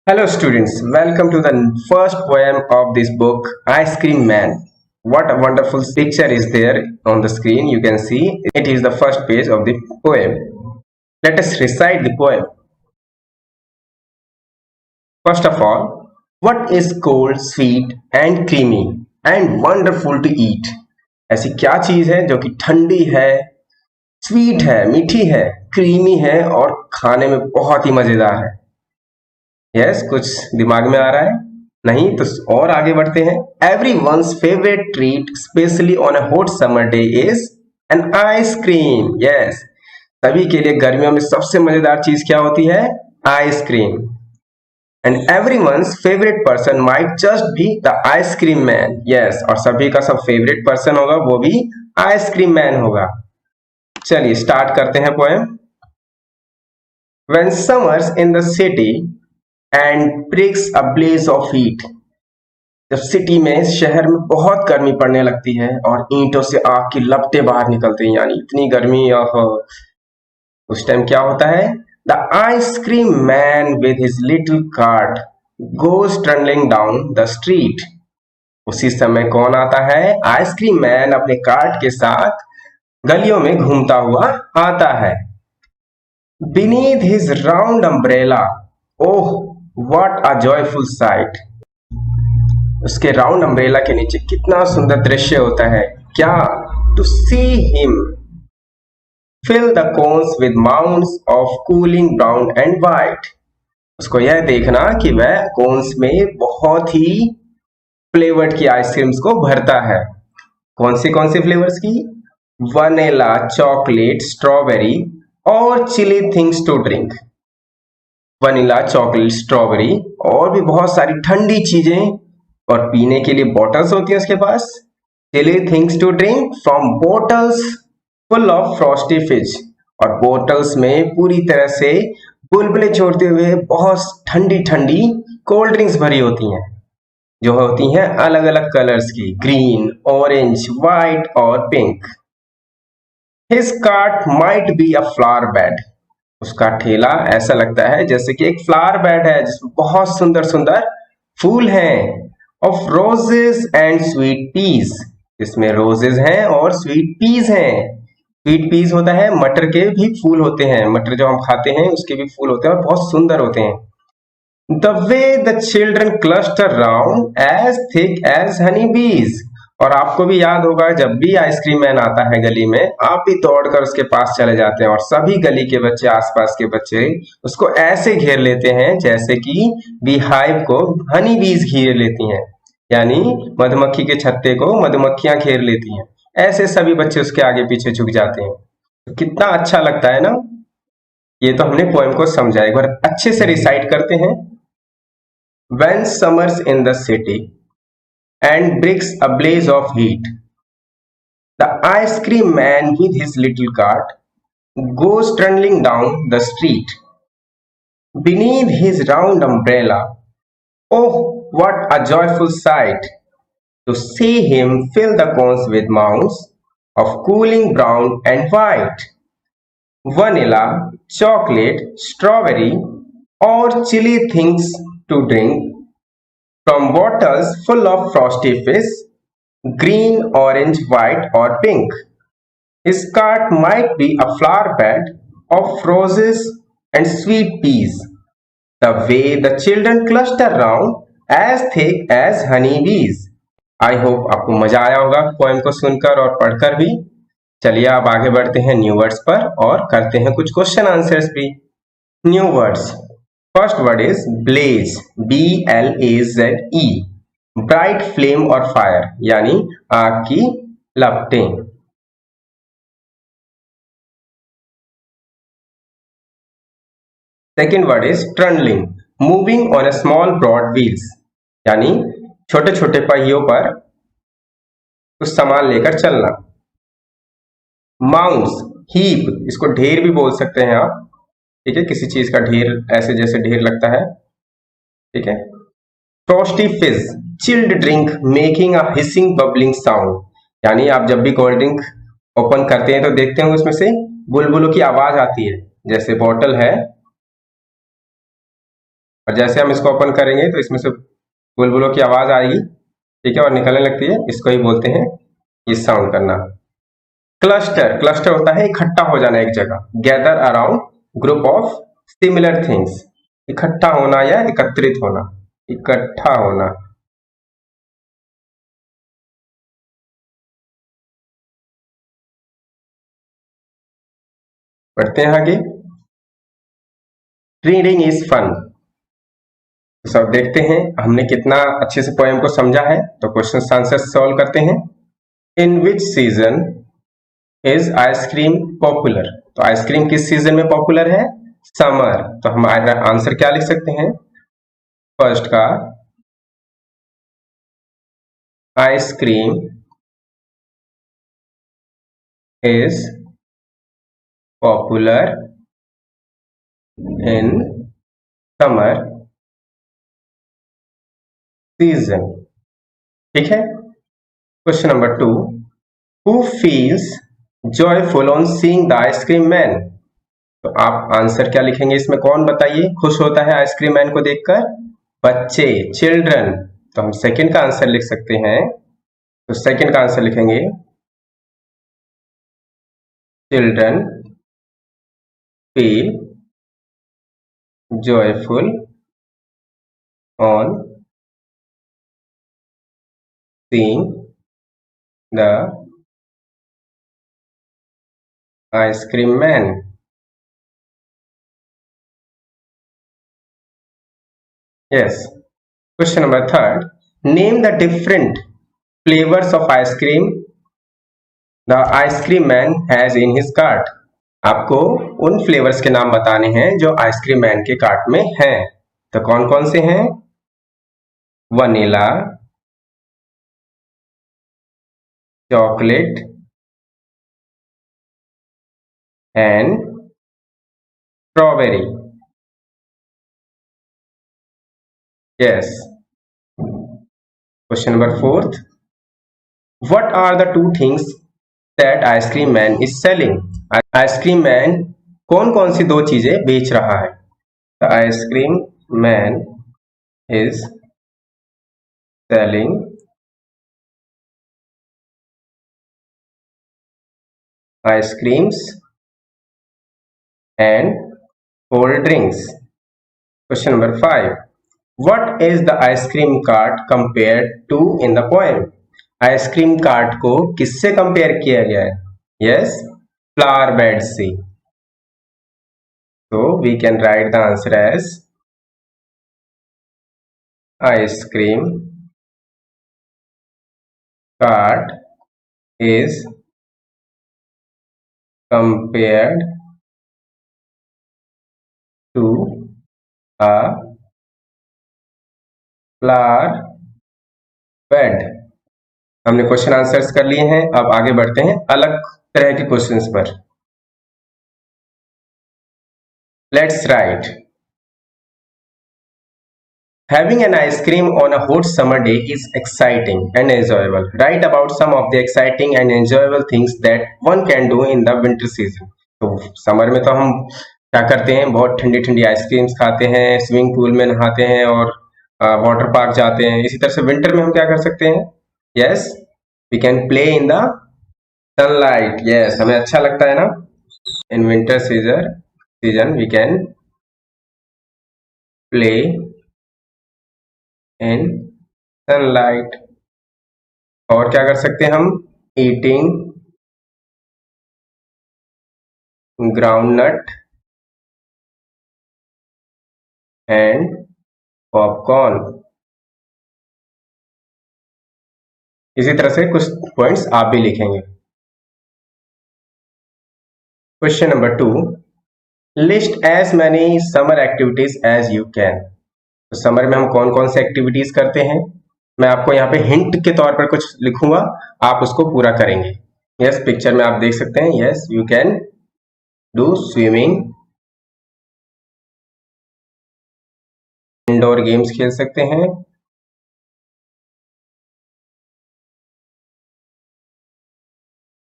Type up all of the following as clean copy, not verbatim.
Hello students, welcome to the first poem of this book, Ice Cream Man. What a wonderful picture is there on the screen. You can see it is the first page of the poem. Let us recite the poem. First of all, what is cold, sweet and creamy and wonderful to eat? ऐसी क्या चीज है जो कि ठंडी है, sweet है, मीठी है, क्रीमी है और खाने में बहुत ही मजेदार है। यस, कुछ दिमाग में आ रहा है? नहीं तो और आगे बढ़ते हैं। Everyone's favourite treat specially on a hot summer day is an ice cream. Yes, सभी के लिए गर्मियों में सबसे मजेदार चीज क्या होती है? Ice cream. And everyone's favourite person might just be the ice cream man. Yes, और सभी का सब फेवरेट पर्सन होगा वो भी आइसक्रीम मैन होगा। चलिए स्टार्ट करते हैं poem. When summers in the city and bricks a blaze of heat, जब सिटी में, शहर में बहुत गर्मी पड़ने लगती है और ईंटों से आग की लपटें बाहर निकलती हैं, यानी इतनी गर्मी। उस टाइम क्या होता है? The ice cream man with his little cart goes travelling down the street. उसी समय कौन आता है? आइसक्रीम मैन अपने कार्ट के साथ गलियों में घूमता हुआ आता है। Beneath his round umbrella, oh what a joyful sight! उसके राउंड अम्ब्रेला के नीचे कितना सुंदर दृश्य होता है। क्या? To see him fill the cones with mounds of cooling brown and white. उसको यह देखना कि वह कोन्स में बहुत ही फ्लेवर्ड की आइसक्रीम्स को भरता है। कौन से फ्लेवर्स की? वनीला, चॉकलेट, स्ट्रॉबेरी और chilly things to drink. Vanilla, chocolate, strawberry और भी बहुत सारी ठंडी चीजें और पीने के लिए बॉटल्स होती हैं उसके पास। Chilly things to drink from bottles full of frosty fizz, और बॉटल्स में पूरी तरह से बुलबुले छोड़ते हुए बहुत ठंडी ठंडी कोल्ड ड्रिंक्स भरी होती हैं, जो होती हैं अलग अलग कलर्स की, ग्रीन, ऑरेंज, व्हाइट और pink. His cart might be a flower bed. उसका ठेला ऐसा लगता है जैसे कि एक फ्लावर बेड है जिसमें बहुत सुंदर सुंदर फूल हैं। Of roses and sweet peas, इसमें रोजेज हैं और स्वीट पीज हैं। स्वीट पीज होता है, मटर के भी फूल होते हैं, मटर जो हम खाते हैं उसके भी फूल होते हैं और बहुत सुंदर होते हैं। The way the children cluster round as thick as honey bees, और आपको भी याद होगा जब भी आइसक्रीम मैन आता है गली में, आप भी दौड़कर उसके पास चले जाते हैं और सभी गली के बच्चे, आसपास के बच्चे उसको ऐसे घेर लेते हैं जैसे कि बीहाइव को हनी बीज घेर लेती हैं, यानी मधुमक्खी के छत्ते को मधुमक्खियां घेर लेती हैं। ऐसे सभी बच्चे उसके आगे पीछे झुक जाते हैं। तो कितना अच्छा लगता है ना। ये तो हमने पोएम को समझा, एक बार अच्छे से रिसाइट करते हैं। When summers in the city and bricks a blaze of heat, the ice cream man with his little cart goes trundling down the street. Beneath his round umbrella, oh what a joyful sight to see him fill the cones with mounds of cooling brown and white, vanilla, chocolate, strawberry or chili things to drink from bottles full of frosty fizz, green, orange, white or pink. His cart might be a flower bed of roses and sweet peas. The way the children cluster round as thick as honey bees. I hope आपको मजा आया होगा poem को सुनकर और पढ़कर भी। चलिए अब आगे बढ़ते हैं न्यू वर्ड्स पर और करते हैं कुछ क्वेश्चन आंसर्स भी। New words. First word is blaze, B-L-A-Z-E, bright flame or fire, यानी आग की लपटें। Second word is trundling, moving on a small broad wheels, यानी छोटे छोटे पहियों पर कुछ सामान लेकर चलना। Mounds, heap, इसको ढेर भी बोल सकते हैं आप, ठीक है, किसी चीज का ढेर, ऐसे जैसे ढेर लगता है, ठीक है। फ्रॉस्टी फिज, chilled drink making a hissing bubbling sound, यानी आप जब भी कोल्ड ड्रिंक ओपन करते हैं तो देखते हैं उसमें से बुलबुलों की आवाज आती है, जैसे बॉटल है और जैसे हम इसको ओपन करेंगे तो इसमें से बुलबुलों की आवाज आएगी, ठीक है, और निकलने लगती है। इसको ही बोलते हैं ये साउंड करना। क्लस्टर, क्लस्टर होता है इकट्ठा हो जाना एक जगह। Gather around group of similar things, इकट्ठा होना या एकत्रित होना, इकट्ठा होना। बढ़ते हैं आगे। Reading is fun. तो सब देखते हैं हमने कितना अच्छे से पोएम को समझा है। तो क्वेश्चन आंसर सॉल्व करते हैं। In which season is ice cream popular? तो आइसक्रीम किस सीजन में पॉपुलर है? समर। तो हम आंसर क्या लिख सकते हैं फर्स्ट का? Ice cream is popular in summer season, ठीक है। Question number 2, who feels joyful on seeing the ice cream man? तो आप आंसर क्या लिखेंगे इसमें? कौन बताइए खुश होता है आइसक्रीम मैन को देखकर? बच्चे, चिल्ड्रन। तो हम सेकंड का आंसर लिख सकते हैं। तो सेकंड का आंसर लिखेंगे children feel joyful on seeing the ice cream man. Yes. Question number 3, name the different flavours of ice cream the ice cream man has in his cart. आपको उन फ्लेवर्स के नाम बताने हैं जो आइसक्रीम मैन के कार्ट में हैं। तो कौन कौन से हैं? Vanilla, chocolate and strawberry. Yes. Question number 4, what are the two things that ice cream man is selling? Ice cream man कौन कौन सी दो चीजें बेच रहा है? The ice cream man is selling ice creams and cold drinks. Question number 5, what is the ice cream cart compared to in the poem? Ice cream cart को किससे कंपेयर किया गया है? यस, फ्लावर बेड से। so we can write the answer as ice cream cart is compared to a flower bed। हमने question answers कर लिए हैं। अब आगे बढ़ते हैं अलग तरह के क्वेश्चंस पर। Let's write. Having an ice cream on a hot summer day is exciting and enjoyable. Write about some of the exciting and enjoyable things that one can do in the winter season. तो summer में तो हम क्या करते हैं? बहुत ठंडी ठंडी आइसक्रीम्स खाते हैं, स्विमिंग पूल में नहाते हैं और वाटर पार्क जाते हैं। इसी तरह से विंटर में हम क्या कर सकते हैं? Yes, we can play in the sunlight. Yes, हमें अच्छा लगता है ना। In winter season we can play in sunlight. और क्या कर सकते हैं हम? Eating groundnut and popcorn. इसी तरह से कुछ पॉइंट्स आप भी लिखेंगे। Question number 2, list as many summer activities as you can. तो समर में हम कौन कौन से एक्टिविटीज करते हैं? मैं आपको यहाँ पे हिंट के तौर पर कुछ लिखूंगा, आप उसको पूरा करेंगे। यस, पिक्चर में आप देख सकते हैं। Yes, you can do swimming, indoor games खेल सकते हैं,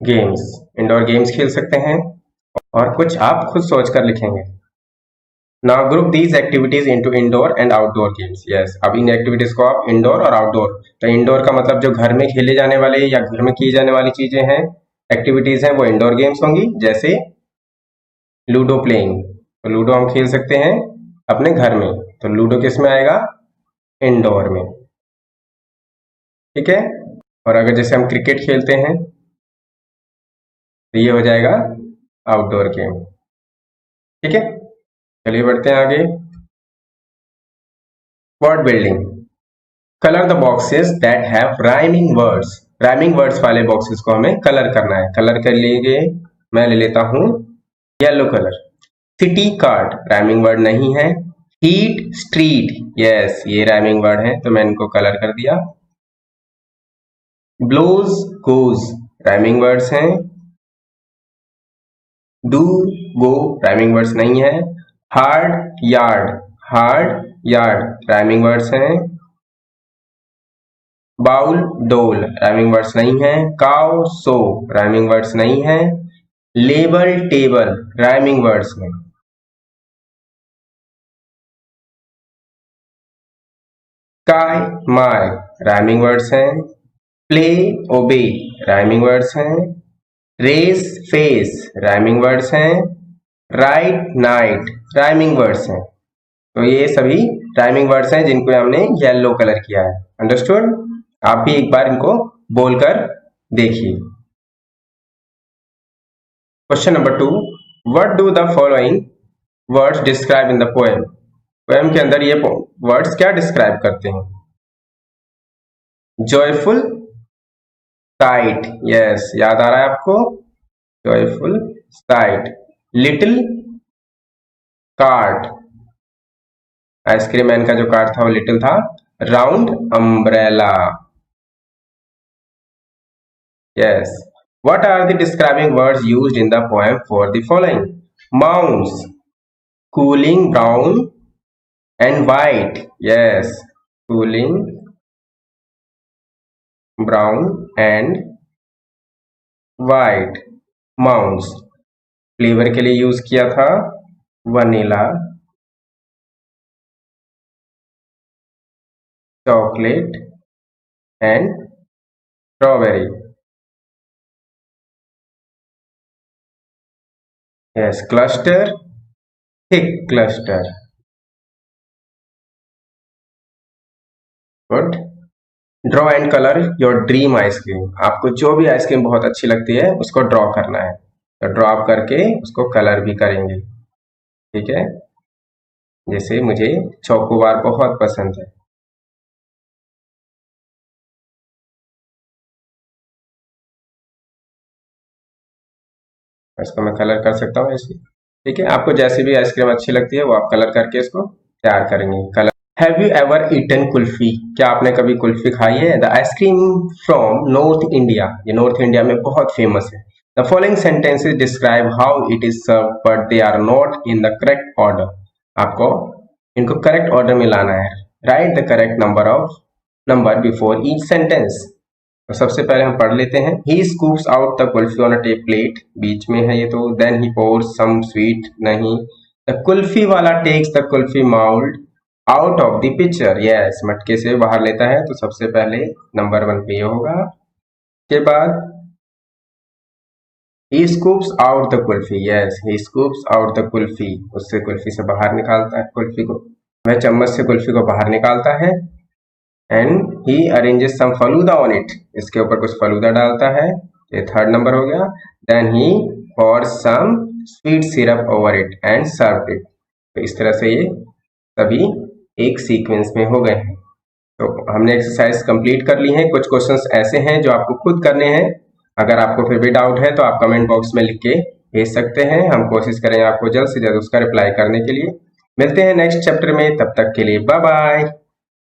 इंडोर गेम्स खेल सकते हैं, और कुछ आप खुद सोच कर लिखेंगे। Now group these activities into indoor and outdoor games. Yes, अब इन एक्टिविटीज को आप इंडोर और आउटडोर, तो इंडोर का मतलब जो घर में खेले जाने वाले या घर में की जाने वाली चीजें हैं, एक्टिविटीज हैं, वो इंडोर गेम्स होंगी, जैसे लूडो प्लेइंग। तो लूडो हम खेल सकते हैं अपने घर में, तो लूडो किस में आएगा? इंडोर में। ठीक है। और अगर जैसे हम क्रिकेट खेलते हैं तो ये हो जाएगा आउटडोर गेम। ठीक है, चलिए बढ़ते हैं आगे। Word building. Colour the boxes that have rhyming words. Rhyming words वाले बॉक्सेस को हमें कलर करना है। कलर कर लिए, मैं ले लेता हूं yellow colour. City card rhyming word नहीं है। हीट स्ट्रीट, यस ये राइमिंग वर्ड है, तो मैंने इनको कलर कर दिया। ब्लोज गोज राइमिंग वर्ड्स हैं। डू गो राइमिंग वर्ड्स नहीं है। हार्ड यार्ड राइमिंग वर्ड्स हैं। बाउल डोल राइमिंग वर्ड्स नहीं है। काउ सो राइमिंग वर्ड्स नहीं है। लेबल टेबल राइमिंग वर्ड्स में। काय माय राइमिंग वर्ड्स हैं। प्ले ओबे राइमिंग वर्ड्स हैं। रेस फेस राइमिंग वर्ड्स हैं। राइट नाइट राइमिंग वर्ड्स हैं। तो ये सभी राइमिंग वर्ड्स हैं जिनको हमने येलो कलर किया है। अंडरस्टूड? आप भी एक बार इनको बोलकर देखिए। Question number 2, what do the following words describe in the poem. Poem के अंदर ये वर्ड्स क्या डिस्क्राइब करते हैं? जॉयफुल साइट, यस याद आ रहा है आपको? Joyful site. Little cart, ice cream man का जो कार्ट था वो लिटिल था। Round umbrella, yes. What are the describing words used in the poem for the following? Mounds, cooling brown and white, yes, cooling brown and white mounds। Flavour के लिए use किया था vanilla, chocolate and strawberry, yes. Cluster, thick cluster, good. Draw and colour your dream ice cream. आपको जो भी ice cream बहुत अच्छी लगती है उसको ड्रॉ करना है, तो ड्रॉ आप करके उसको कलर भी करेंगे। ठीक है, जैसे मुझे चोकोबार बहुत पसंद है, इसको मैं कलर कर सकता हूँ ऐसे। ठीक है, आपको जैसे भी आइसक्रीम अच्छी लगती है वो आप कलर करके इसको तैयार करेंगे। Colour. Have you ever eaten kulfi? क्या आपने कभी कुल्फी खाई है? The ice cream from North India, ये नॉर्थ इंडिया में बहुत फेमस है। The following sentences describe how it is serve but they are not in the correct order. आपको इनको करेक्ट ऑर्डर में लाना है। Write the correct number before each sentence. तो सबसे पहले हम पढ़ लेते हैं। He scoops out the kulfi on a tape plate, बीच में है ये तो। Then he pours some sweet, नहीं। द कुल्फी वाला takes the kulfi mould out of the pitcher, yes मटके से बाहर लेता है। तो सबसे पहले नंबर 1 पे ये होगा। के बाद he scoops out the kulfi, yes he scoops out the kulfi, उससे कुल्फी से बाहर निकालता है, कुल्फी को वह चम्मच से कुल्फी को बाहर निकालता है। And he arranges some falooda on it, इसके ऊपर कुछ फलूदा डालता है, ये 3rd नंबर हो गया। देन ही और some sweet syrup over it and serve it. तो इस तरह से ये सभी एक सीक्वेंस में हो गए हैं। तो हमने एक्सरसाइज कंप्लीट कर ली है। कुछ क्वेश्चंस ऐसे हैं जो आपको खुद करने हैं। अगर आपको फिर भी डाउट है तो आप कमेंट बॉक्स में लिख के भेज सकते हैं, हम कोशिश करेंगे आपको जल्द से जल्द उसका रिप्लाई करने के लिए। मिलते हैं नेक्स्ट चैप्टर में, तब तक के लिए बाय बाय।